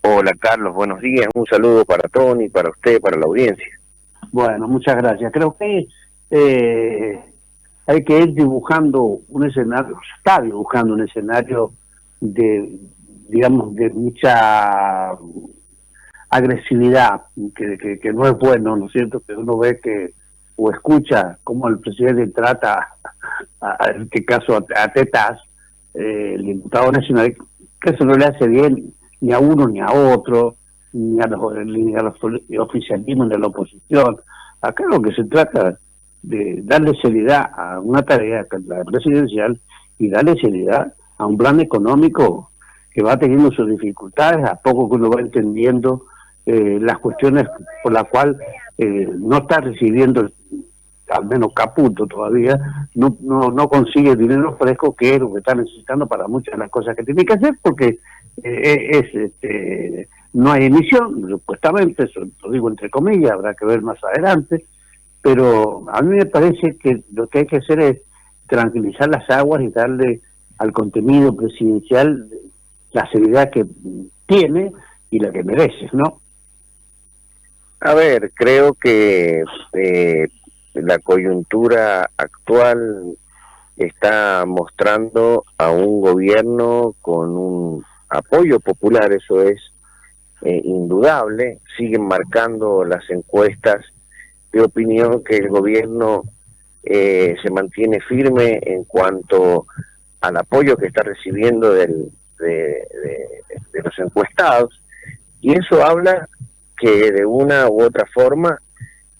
Hola Carlos, buenos días. Un saludo para Tony, para usted, para la audiencia. Bueno, muchas gracias. Creo que hay que ir dibujando un escenario, se está dibujando un escenario de, digamos, de mucha agresividad, que no es bueno, ¿no es cierto? Que uno ve que, o escucha cómo el presidente trata, en este caso, a Tetas, el diputado nacional, que eso no le hace bien ni a uno ni a otro, ni a los oficialismos ni a la oposición. Acá lo que se trata de darle seriedad a una tarea que es la presidencial y darle seriedad a un plan económico que va teniendo sus dificultades, a poco que uno va entendiendo las cuestiones por las cuales no está recibiendo, al menos Caputo todavía, no consigue dinero fresco, que es lo que está necesitando para muchas de las cosas que tiene que hacer, porque no hay emisión, supuestamente, eso lo digo entre comillas, habrá que ver más adelante, pero a mí me parece que lo que hay que hacer es tranquilizar las aguas y darle al contenido presidencial la seriedad que tiene y la que merece, ¿no? A ver, creo que la coyuntura actual está mostrando a un gobierno con un apoyo popular, eso es indudable. Siguen marcando las encuestas de opinión que el gobierno se mantiene firme en cuanto al apoyo que está recibiendo de los encuestados, y eso habla que de una u otra forma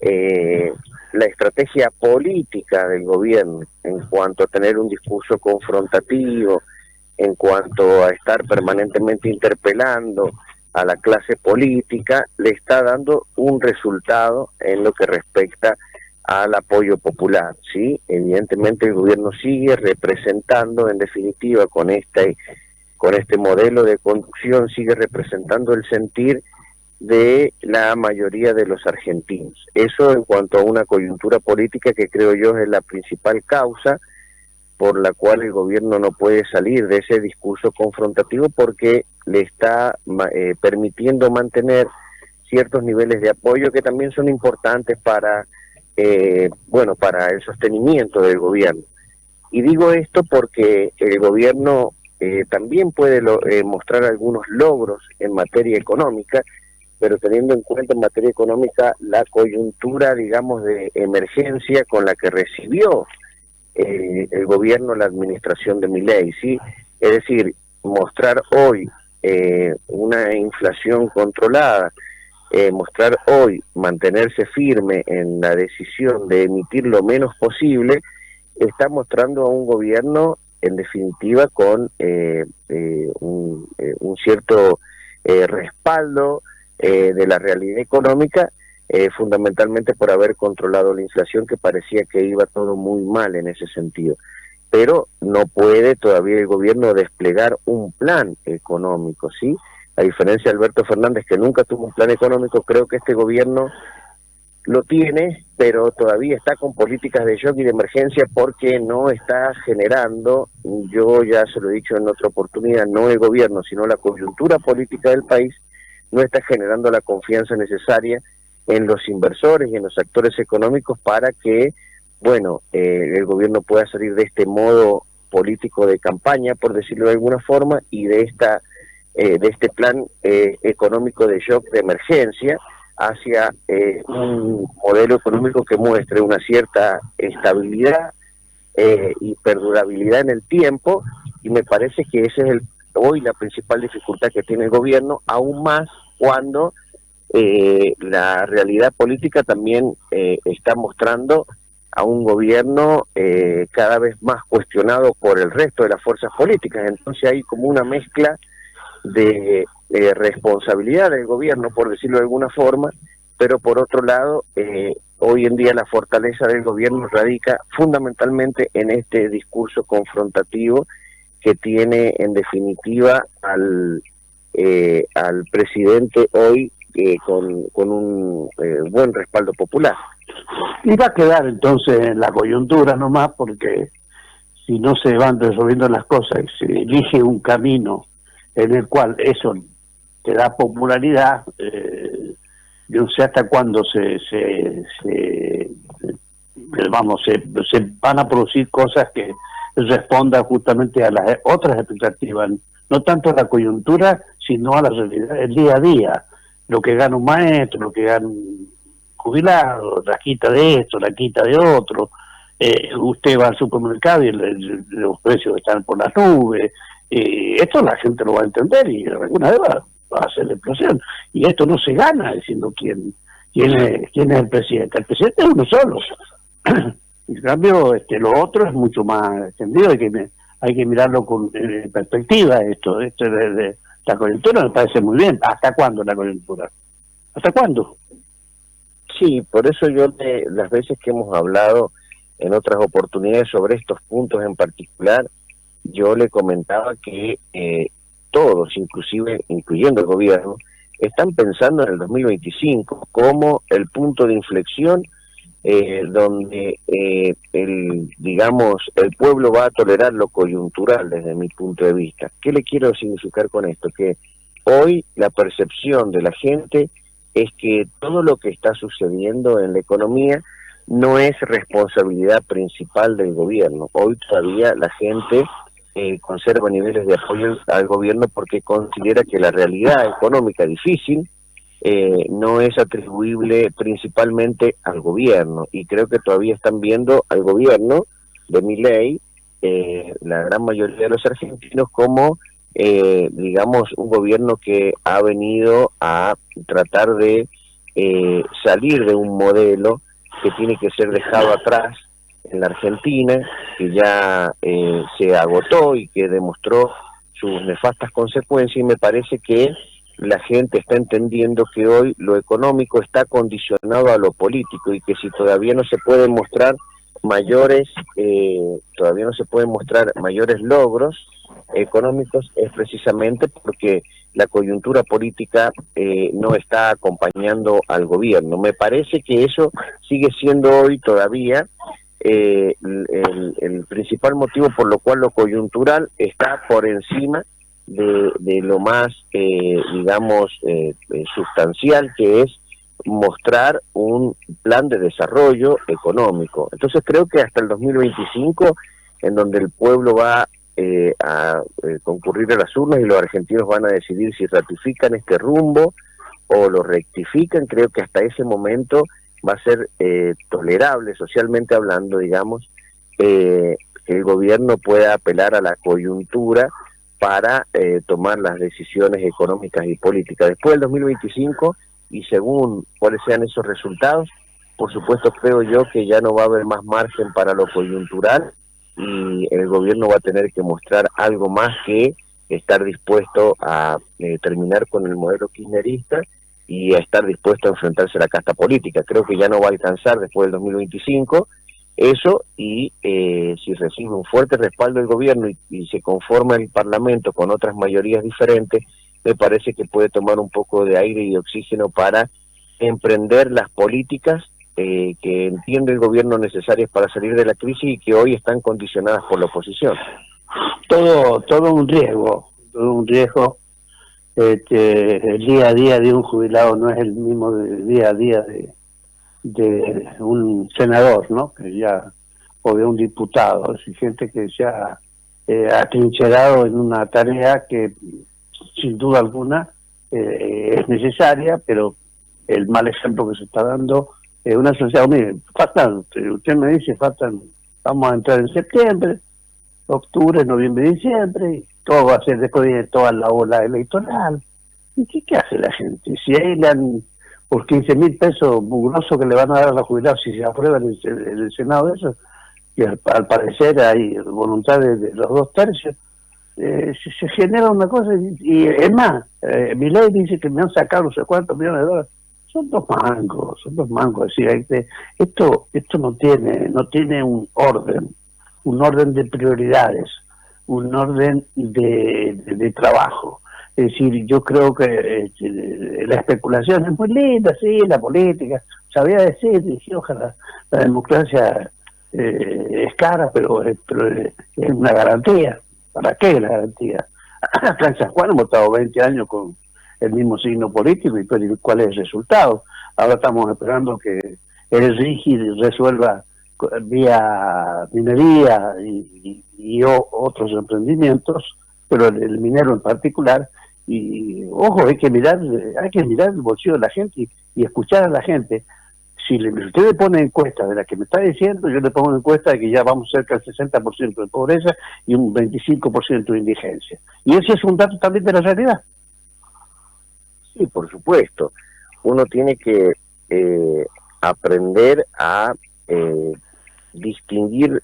la estrategia política del gobierno en cuanto a tener un discurso confrontativo, en cuanto a estar permanentemente interpelando a la clase política, le está dando un resultado en lo que respecta al apoyo popular, ¿sí? Evidentemente el gobierno sigue representando, en definitiva, con este modelo de conducción, sigue representando el sentir de la mayoría de los argentinos. Eso en cuanto a una coyuntura política que creo yo es la principal causa por la cual el gobierno no puede salir de ese discurso confrontativo, porque le está permitiendo mantener ciertos niveles de apoyo que también son importantes para para el sostenimiento del gobierno. Y digo esto porque el gobierno también puede mostrar algunos logros en materia económica, pero teniendo en cuenta en materia económica la coyuntura, digamos, de emergencia con la que recibió el gobierno, la administración de Milei, ¿sí? Es decir, mostrar hoy una inflación controlada, mostrar hoy mantenerse firme en la decisión de emitir lo menos posible, está mostrando a un gobierno, en definitiva, con un cierto respaldo de la realidad económica, fundamentalmente por haber controlado la inflación, que parecía que iba todo muy mal en ese sentido. Pero no puede todavía el gobierno desplegar un plan económico, ¿sí? A diferencia de Alberto Fernández, que nunca tuvo un plan económico, creo que este gobierno lo tiene, pero todavía está con políticas de shock y de emergencia, porque no está generando, yo ya se lo he dicho en otra oportunidad, no el gobierno, sino la coyuntura política del país, no está generando la confianza necesaria en los inversores y en los actores económicos para que, el gobierno pueda salir de este modo político de campaña, por decirlo de alguna forma, y de este plan económico de shock de emergencia hacia un modelo económico que muestre una cierta estabilidad y perdurabilidad en el tiempo, y me parece que ese es hoy la principal dificultad que tiene el gobierno, aún más cuando la realidad política también está mostrando a un gobierno cada vez más cuestionado por el resto de las fuerzas políticas. Entonces hay como una mezcla de responsabilidad del gobierno, por decirlo de alguna forma, pero por otro lado, hoy en día la fortaleza del gobierno radica fundamentalmente en este discurso confrontativo que tiene en definitiva al presidente hoy con un buen respaldo popular. Y va a quedar entonces en la coyuntura nomás, porque si no se van resolviendo las cosas y se elige un camino en el cual eso te da popularidad, yo no sé hasta cuándo se van a producir cosas que respondan justamente a las otras expectativas, no tanto a la coyuntura, sino a la realidad, el día a día, lo que gana un maestro, lo que gana un jubilado, la quita de esto, la quita de otro. Usted va al supermercado y los precios están por las nubes. Esto la gente lo va a entender y alguna vez va a hacer la explosión. Y esto no se gana diciendo quién es el presidente. El presidente es uno solo. En cambio, lo otro es mucho más extendido. Hay que mirarlo con perspectiva. Esto de la coyuntura me parece muy bien. ¿Hasta cuándo la coyuntura? ¿Hasta cuándo? Sí, por eso yo las veces que hemos hablado en otras oportunidades sobre estos puntos en particular, yo le comentaba que todos, incluyendo el gobierno, están pensando en el 2025 como el punto de inflexión donde el pueblo va a tolerar lo coyuntural desde mi punto de vista. ¿Qué le quiero significar con esto? Que hoy la percepción de la gente es que todo lo que está sucediendo en la economía no es responsabilidad principal del gobierno. Hoy todavía la gente conserva niveles de apoyo al gobierno porque considera que la realidad económica difícil no es atribuible principalmente al gobierno, y creo que todavía están viendo al gobierno de Milei, la gran mayoría de los argentinos, como un gobierno que ha venido a tratar de salir de un modelo que tiene que ser dejado atrás en la Argentina, que ya se agotó y que demostró sus nefastas consecuencias, y me parece que la gente está entendiendo que hoy lo económico está condicionado a lo político, y que si todavía no se pueden mostrar mayores logros económicos, es precisamente porque la coyuntura política no está acompañando al gobierno. Me parece que eso sigue siendo hoy todavía el principal motivo por lo cual lo coyuntural está por encima de lo más, sustancial, que es mostrar un plan de desarrollo económico. Entonces creo que hasta el 2025, en donde el pueblo va a concurrir a las urnas y los argentinos van a decidir si ratifican este rumbo o lo rectifican, creo que hasta ese momento va a ser tolerable, socialmente hablando, que el gobierno pueda apelar a la coyuntura para tomar las decisiones económicas y políticas. Después del 2025, y según cuáles sean esos resultados, por supuesto creo yo que ya no va a haber más margen para lo coyuntural, y el gobierno va a tener que mostrar algo más que estar dispuesto a terminar con el modelo kirchnerista y a estar dispuesto a enfrentarse a la casta política. Creo que ya no va a alcanzar después del 2025 eso, y si recibe un fuerte respaldo del gobierno y se conforma el Parlamento con otras mayorías diferentes, me parece que puede tomar un poco de aire y oxígeno para emprender las políticas que entiende el gobierno necesarias para salir de la crisis y que hoy están condicionadas por la oposición. Todo un riesgo. El día a día de un jubilado no es el mismo del día a día de un senador, ¿no? O de un diputado. Es gente que se ha atrincherado en una tarea que sin duda alguna es necesaria, pero el mal ejemplo que se está dando es una sociedad. Mire, usted me dice, vamos a entrar en septiembre, octubre, noviembre, diciembre, y todo va a ser después de toda la ola electoral. ¿Y qué hace la gente? Si ahí le dan por 15.000 pesos mugrosos que le van a dar a los jubilados si se aprueba en el Senado eso, y al parecer hay voluntad de los 2/3, se genera una cosa, y es más, Milei dice que me han sacado no sé cuántos millones de dólares. Son dos mangos, es decir, esto no tiene un orden de prioridades, un orden de trabajo. Es decir, yo creo que la especulación es muy linda, sí, la política, sabía decir, ojalá la democracia es cara, pero es una garantía. ¿Para qué la garantía? Acá en San Juan hemos estado 20 años con el mismo signo político, y cuál es el resultado. Ahora estamos esperando que el RIGI resuelva vía minería y otros emprendimientos, pero el minero en particular. Y ojo, hay que mirar el bolsillo de la gente y escuchar a la gente. Si usted le pone encuesta de la que me está diciendo, yo le pongo una encuesta de que ya vamos cerca del 60% de pobreza y un 25% de indigencia. Y ese es un dato también de la realidad. Sí, por supuesto. Uno tiene que aprender a distinguir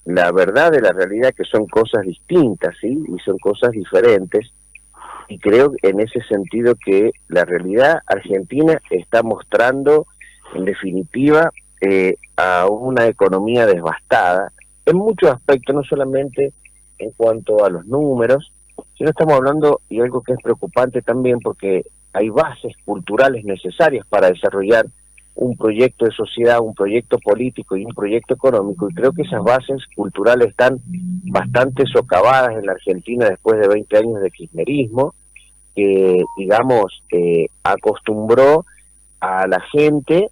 la verdad de la realidad, que son cosas distintas, ¿sí? Y son cosas diferentes. Y creo en ese sentido que la realidad argentina está mostrando, en definitiva, a una economía devastada en muchos aspectos, no solamente en cuanto a los números, sino estamos hablando, y algo que es preocupante también, porque hay bases culturales necesarias para desarrollar un proyecto de sociedad, un proyecto político y un proyecto económico, y creo que esas bases culturales están bastante socavadas en la Argentina después de 20 años de kirchnerismo, que, digamos, acostumbró a la gente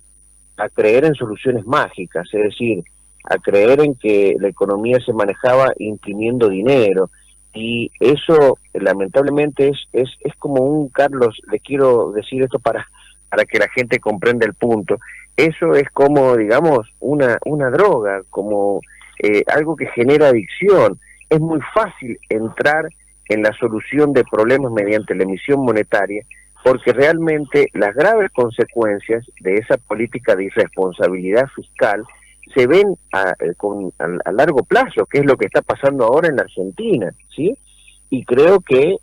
a creer en soluciones mágicas, es decir, a creer en que la economía se manejaba imprimiendo dinero, y eso lamentablemente es como un, Carlos, le quiero decir esto para que la gente comprenda el punto, eso es como, digamos, una droga, como algo que genera adicción. Es muy fácil entrar en la solución de problemas mediante la emisión monetaria, porque realmente las graves consecuencias de esa política de irresponsabilidad fiscal se ven a largo plazo, que es lo que está pasando ahora en la Argentina, ¿sí? Y creo que,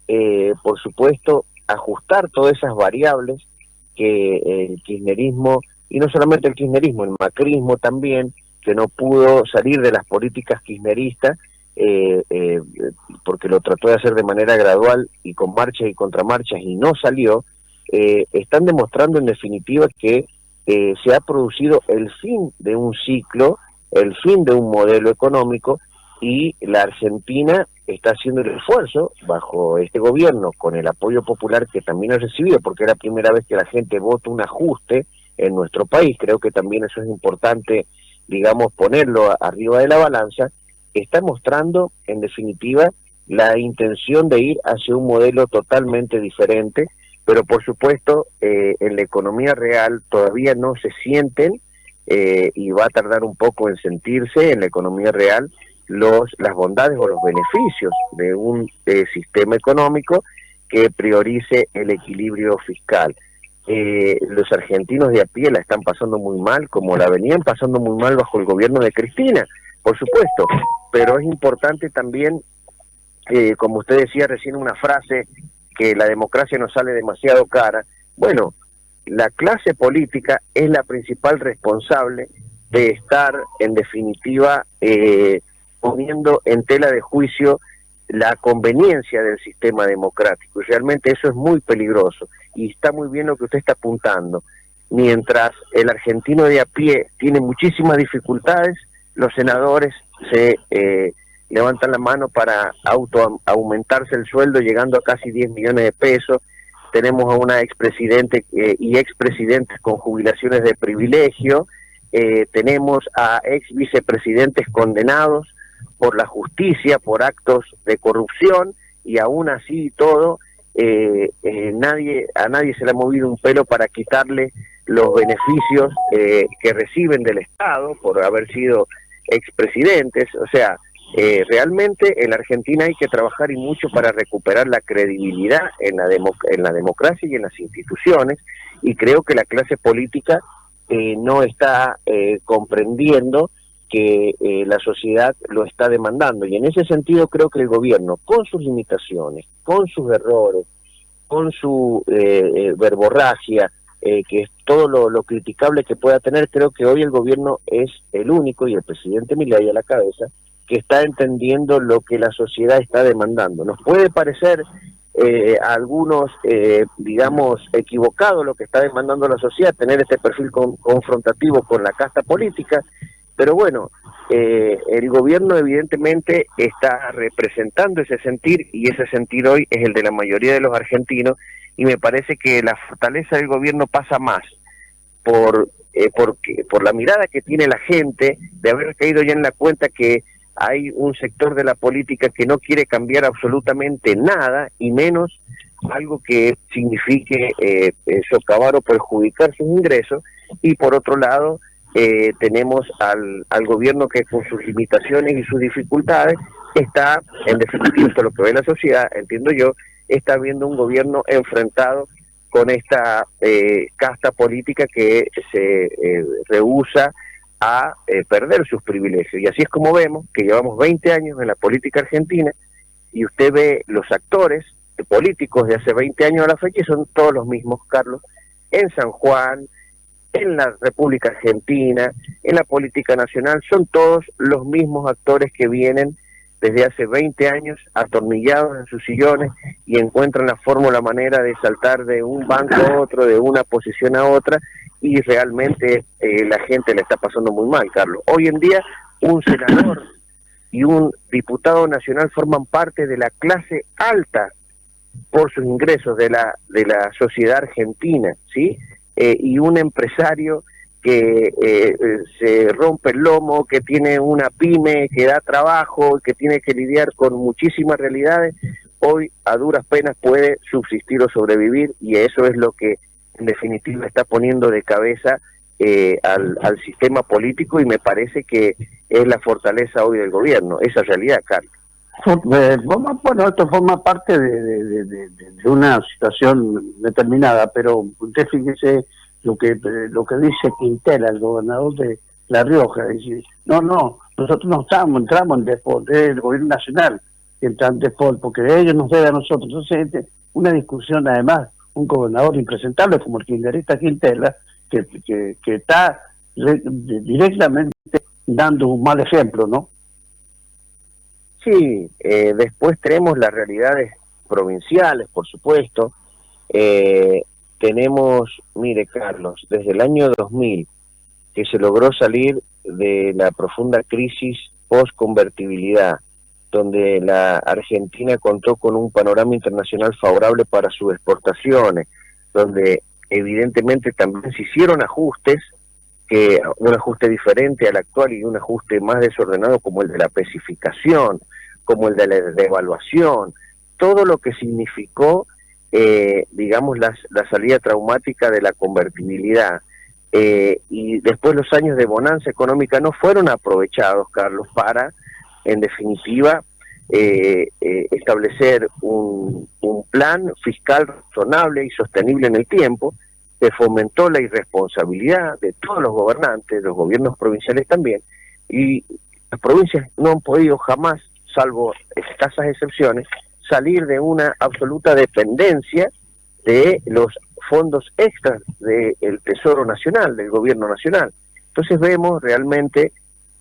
por supuesto, ajustar todas esas variables que el kirchnerismo, y no solamente el kirchnerismo, el macrismo también, que no pudo salir de las políticas kirchneristas, porque lo trató de hacer de manera gradual y con marchas y contramarchas y no salió, están demostrando en definitiva que se ha producido el fin de un ciclo, el fin de un modelo económico, y la Argentina está haciendo el esfuerzo bajo este gobierno, con el apoyo popular que también ha recibido, porque es la primera vez que la gente vota un ajuste en nuestro país. Creo que también eso es importante, digamos, ponerlo arriba de la balanza. Está mostrando, en definitiva, la intención de ir hacia un modelo totalmente diferente, pero por supuesto en la economía real todavía no se sienten, y va a tardar un poco en sentirse en la economía real las bondades o los beneficios de un sistema económico que priorice el equilibrio fiscal. Los argentinos de a pie la están pasando muy mal, como la venían pasando muy mal bajo el gobierno de Cristina, por supuesto, pero es importante también, como usted decía recién una frase, que la democracia nos sale demasiado cara. Bueno, la clase política es la principal responsable de estar, en definitiva, poniendo en tela de juicio la conveniencia del sistema democrático, y realmente eso es muy peligroso, y está muy bien lo que usted está apuntando. Mientras el argentino de a pie tiene muchísimas dificultades, los senadores se levantan la mano para aumentarse el sueldo, llegando a casi 10 millones de pesos. Tenemos a una expresidente y expresidentes con jubilaciones de privilegio, tenemos a ex vicepresidentes condenados por la justicia por actos de corrupción, y aún así todo, a nadie se le ha movido un pelo para quitarle los beneficios que reciben del Estado por haber sido expresidentes. O sea, realmente en la Argentina hay que trabajar y mucho para recuperar la credibilidad en la democracia y en las instituciones, y creo que la clase política no está comprendiendo que la sociedad lo está demandando, y en ese sentido creo que el gobierno, con sus limitaciones, con sus errores, con su verborragia, que es todo lo criticable que pueda tener, creo que hoy el gobierno es el único, y el presidente Milei a la cabeza, que está entendiendo lo que la sociedad está demandando. Nos puede parecer a algunos, digamos, equivocado lo que está demandando la sociedad, tener este perfil confrontativo con la casta política, pero bueno, el gobierno evidentemente está representando ese sentir, y ese sentir hoy es el de la mayoría de los argentinos, y me parece que la fortaleza del gobierno pasa más por la mirada que tiene la gente, de haber caído ya en la cuenta que hay un sector de la política que no quiere cambiar absolutamente nada, y menos algo que signifique socavar o perjudicar sus ingresos, y por otro lado tenemos al gobierno que con sus limitaciones y sus dificultades está, en definitiva, esto es lo que ve la sociedad, entiendo yo, está viendo un gobierno enfrentado con esta casta política que se rehúsa a perder sus privilegios. Y así es como vemos que llevamos 20 años en la política argentina, y usted ve los actores políticos de hace 20 años a la fecha, y son todos los mismos, Carlos, en San Juan, en la República Argentina, en la política nacional, son todos los mismos actores que vienen desde hace 20 años atornillados en sus sillones y encuentran la fórmula, manera de saltar de un banco a otro, de una posición a otra, y realmente la gente le está pasando muy mal, Carlos. Hoy en día un senador y un diputado nacional forman parte de la clase alta por sus ingresos de la sociedad argentina, ¿sí? Y un empresario que se rompe el lomo, que tiene una pyme, que da trabajo, que tiene que lidiar con muchísimas realidades, hoy a duras penas puede subsistir o sobrevivir, y eso es lo que en definitiva está poniendo de cabeza al sistema político, y me parece que es la fortaleza hoy del gobierno, esa realidad, Carlos. Bueno, esto forma parte de una situación determinada, pero usted fíjese lo que dice Quintela, el gobernador de La Rioja, dice, nosotros no entramos en default, es el gobierno nacional que entra en default, porque ellos nos deben a nosotros. Entonces, una discusión, además, un gobernador impresentable como el kirchnerista Quintela, que está directamente dando un mal ejemplo, ¿no? Sí, después tenemos las realidades provinciales, por supuesto. Tenemos, mire Carlos, desde el año 2000 que se logró salir de la profunda crisis post-convertibilidad, donde la Argentina contó con un panorama internacional favorable para sus exportaciones, donde evidentemente también se hicieron ajustes, un ajuste diferente al actual y un ajuste más desordenado, como el de la especificación, como el de la devaluación, todo lo que significó digamos la salida traumática de la convertibilidad, y después los años de bonanza económica no fueron aprovechados, Carlos, para en definitiva establecer un plan fiscal razonable y sostenible en el tiempo, que fomentó la irresponsabilidad de todos los gobernantes, de los gobiernos provinciales también, y las provincias no han podido jamás, salvo escasas excepciones, salir de una absoluta dependencia de los fondos extras del Tesoro Nacional, del Gobierno Nacional. Entonces vemos realmente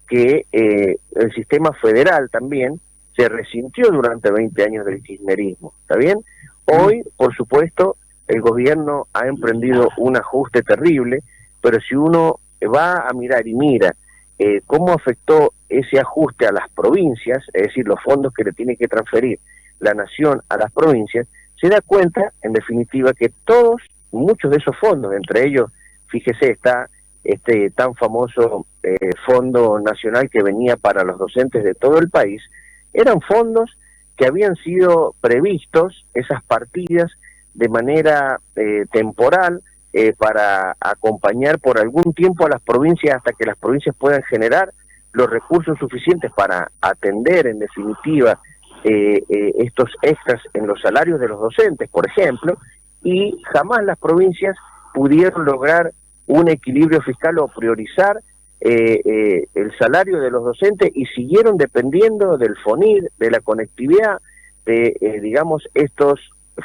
que el sistema federal también se resintió durante 20 años del kirchnerismo, ¿está bien? Hoy, por supuesto, el gobierno ha emprendido un ajuste terrible, pero si uno va a mirar y mira cómo afectó ese ajuste a las provincias, es decir, los fondos que le tiene que transferir la nación a las provincias, se da cuenta, en definitiva, que muchos de esos fondos, entre ellos, fíjese, está este tan famoso fondo nacional que venía para los docentes de todo el país, eran fondos que habían sido previstos, esas partidas, de manera temporal, para acompañar por algún tiempo a las provincias hasta que las provincias puedan generar los recursos suficientes para atender, en definitiva, estos extras en los salarios de los docentes, por ejemplo, y jamás las provincias pudieron lograr un equilibrio fiscal o priorizar el salario de los docentes, y siguieron dependiendo del FONIR, de la conectividad, de digamos estos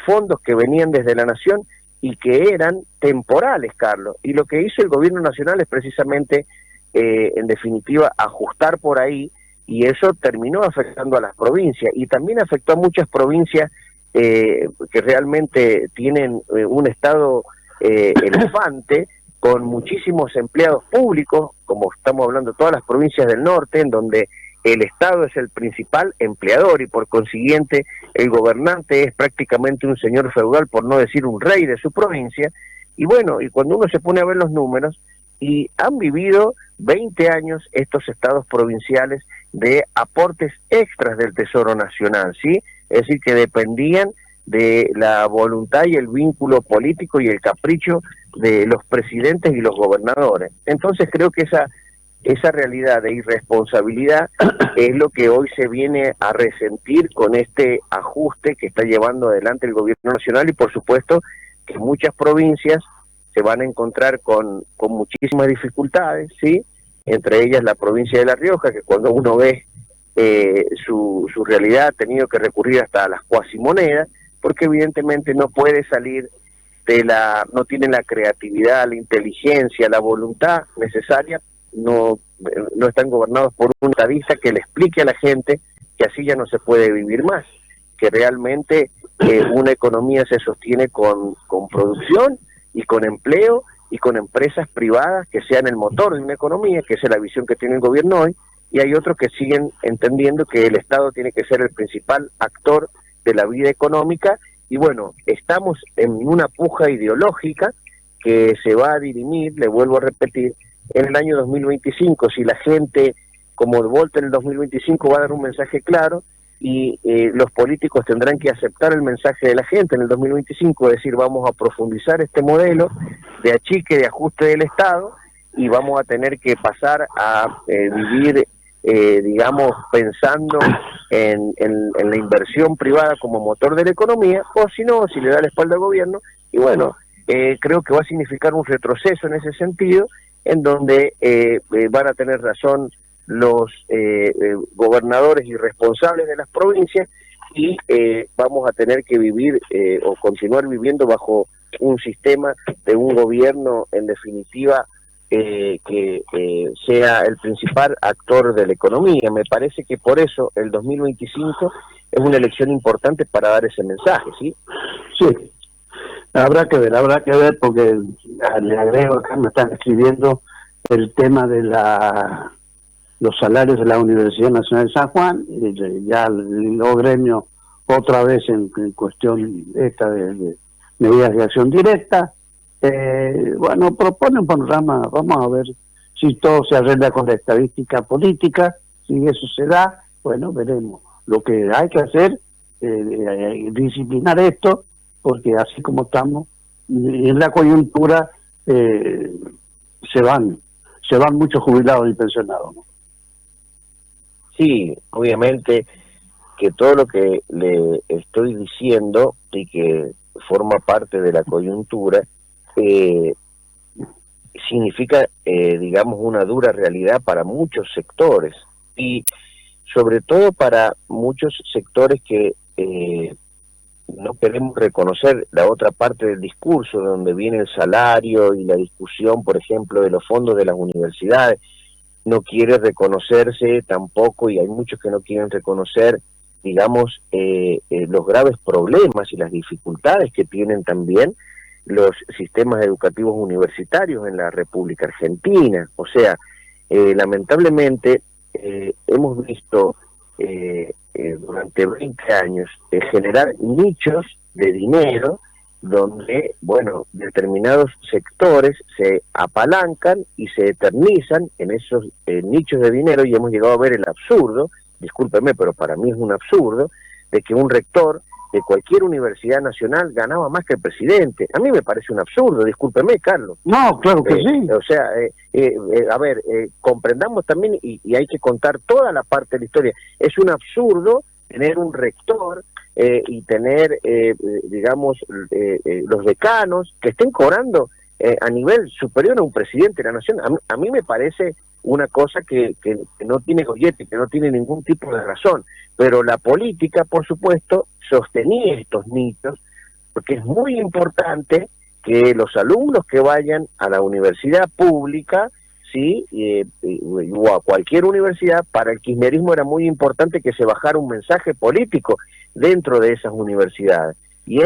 fondos que venían desde la nación y que eran temporales, Carlos. Y lo que hizo el gobierno nacional es precisamente, en definitiva, ajustar por ahí, y eso terminó afectando a las provincias, y también afectó a muchas provincias que realmente tienen un estado elefante, con muchísimos empleados públicos, como estamos hablando, todas las provincias del norte, en donde el Estado es el principal empleador y por consiguiente el gobernante es prácticamente un señor feudal, por no decir un rey de su provincia. Y bueno, y cuando uno se pone a ver los números, y han vivido 20 años estos estados provinciales de aportes extras del Tesoro Nacional, ¿sí? Es decir, que dependían de la voluntad y el vínculo político y el capricho de los presidentes y los gobernadores. Entonces creo que esa realidad de irresponsabilidad es lo que hoy se viene a resentir con este ajuste que está llevando adelante el gobierno nacional, y por supuesto que muchas provincias se van a encontrar con muchísimas dificultades, ¿sí? Entre ellas la provincia de La Rioja, que cuando uno ve su realidad ha tenido que recurrir hasta a las cuasimonedas, porque evidentemente no puede salir no tiene la creatividad, la inteligencia, la voluntad necesaria, no están gobernados por un estadista que le explique a la gente que así ya no se puede vivir más, que realmente una economía se sostiene con producción y con empleo y con empresas privadas que sean el motor de una economía, que esa es la visión que tiene el gobierno hoy, y hay otros que siguen entendiendo que el Estado tiene que ser el principal actor de la vida económica. Y bueno, estamos en una puja ideológica que se va a dirimir, le vuelvo a repetir, en el año 2025, si la gente, como Volta en el 2025, va a dar un mensaje claro, y los políticos tendrán que aceptar el mensaje de la gente en el 2025, es decir, vamos a profundizar este modelo de achique, de ajuste del Estado, y vamos a tener que pasar a vivir, digamos, pensando en la inversión privada como motor de la economía, o si no, si le da la espalda al gobierno. Y bueno, creo que va a significar un retroceso en ese sentido, en donde van a tener razón los gobernadores y responsables de las provincias, y vamos a tener que vivir o continuar viviendo bajo un sistema de un gobierno, en definitiva, que sea el principal actor de la economía. Me parece que por eso el 2025 es una elección importante para dar ese mensaje, ¿sí? Sí, habrá que ver, porque le agrego acá, me están escribiendo el tema de los salarios de la Universidad Nacional de San Juan, y ya los gremios otra vez en cuestión esta de medidas de acción directa. Bueno, propone un panorama, vamos a ver si todo se arregla con la estadística política. Si eso se da, bueno, veremos. Lo que hay que hacer es disciplinar esto, porque así como estamos, en la coyuntura se van muchos jubilados y pensionados, ¿no? Sí, obviamente que todo lo que le estoy diciendo y que forma parte de la coyuntura significa, digamos, una dura realidad para muchos sectores, y sobre todo para muchos sectores que no queremos reconocer la otra parte del discurso, donde viene el salario y la discusión, por ejemplo, de los fondos de las universidades. No quiere reconocerse tampoco, y hay muchos que no quieren reconocer, digamos, los graves problemas y las dificultades que tienen también los sistemas educativos universitarios en la República Argentina. O sea, lamentablemente hemos visto durante 20 años generar nichos de dinero donde, bueno, determinados sectores se apalancan y se eternizan en esos nichos de dinero, y hemos llegado a ver el absurdo, discúlpeme, pero para mí es un absurdo, de que un rector de cualquier universidad nacional ganaba más que el presidente. A mí me parece un absurdo, discúlpeme, Carlos. No, claro que sí. O sea, a ver, comprendamos también, y hay que contar toda la parte de la historia. Es un absurdo tener un rector y tener, digamos, los decanos que estén cobrando a nivel superior a un presidente de la nación. A mí me parece una cosa que no tiene gollete, que no tiene ningún tipo de razón. Pero la política, por supuesto, sostenía estos nichos, porque es muy importante que los alumnos que vayan a la universidad pública, sí, o a cualquier universidad, para el kirchnerismo era muy importante que se bajara un mensaje político dentro de esas universidades. Y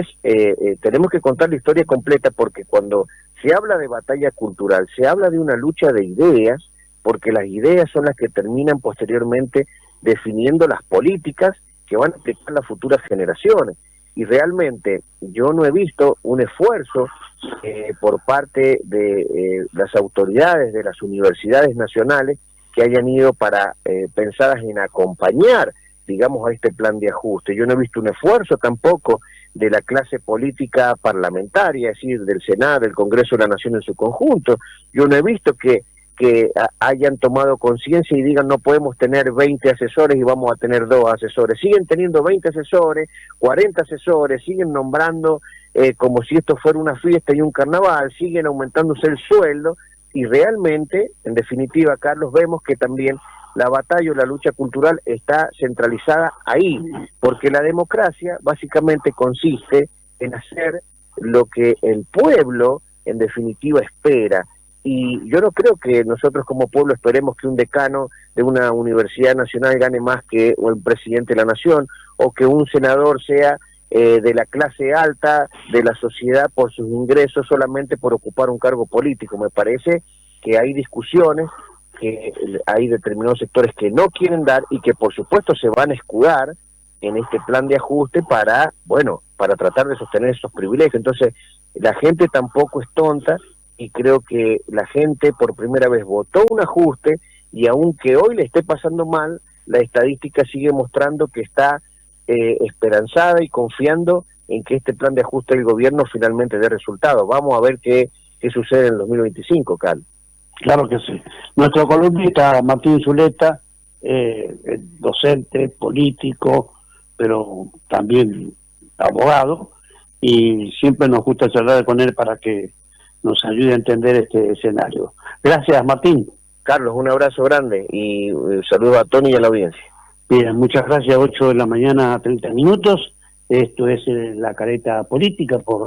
tenemos que contar la historia completa, porque cuando se habla de batalla cultural, se habla de una lucha de ideas, porque las ideas son las que terminan posteriormente definiendo las políticas que van a aplicar las futuras generaciones. Y realmente yo no he visto un esfuerzo por parte de las autoridades de las universidades nacionales que hayan ido para pensadas en acompañar, digamos, a este plan de ajuste. Yo no he visto un esfuerzo tampoco de la clase política parlamentaria, es decir, del Senado, del Congreso de la Nación en su conjunto. Yo no he visto que hayan tomado conciencia y digan no podemos tener 20 asesores y vamos a tener 2 asesores. Siguen teniendo 20 asesores, 40 asesores, siguen nombrando como si esto fuera una fiesta y un carnaval, siguen aumentándose el sueldo y realmente, en definitiva, Carlos, vemos que también la batalla o la lucha cultural está centralizada ahí, porque la democracia básicamente consiste en hacer lo que el pueblo, en definitiva, espera. Y yo no creo que nosotros como pueblo esperemos que un decano de una universidad nacional gane más que el presidente de la nación, o que un senador sea de la clase alta de la sociedad por sus ingresos solamente por ocupar un cargo político. Me parece que hay discusiones, que hay determinados sectores que no quieren dar y que por supuesto se van a escudar en este plan de ajuste para, bueno, para tratar de sostener esos privilegios. Entonces, la gente tampoco es tonta y creo que la gente por primera vez votó un ajuste y aunque hoy le esté pasando mal, la estadística sigue mostrando que está esperanzada y confiando en que este plan de ajuste del gobierno finalmente dé resultados. Vamos a ver qué sucede en el 2025, Carlos. Claro que sí. Nuestro columnista Martín Zuleta, docente, político, pero también abogado, y siempre nos gusta charlar con él para que nos ayude a entender este escenario. Gracias, Martín. Carlos, un abrazo grande y saludos a Tony y a la audiencia. Bien, muchas gracias. 8 de la mañana, 30 minutos. Esto es La Careta Política por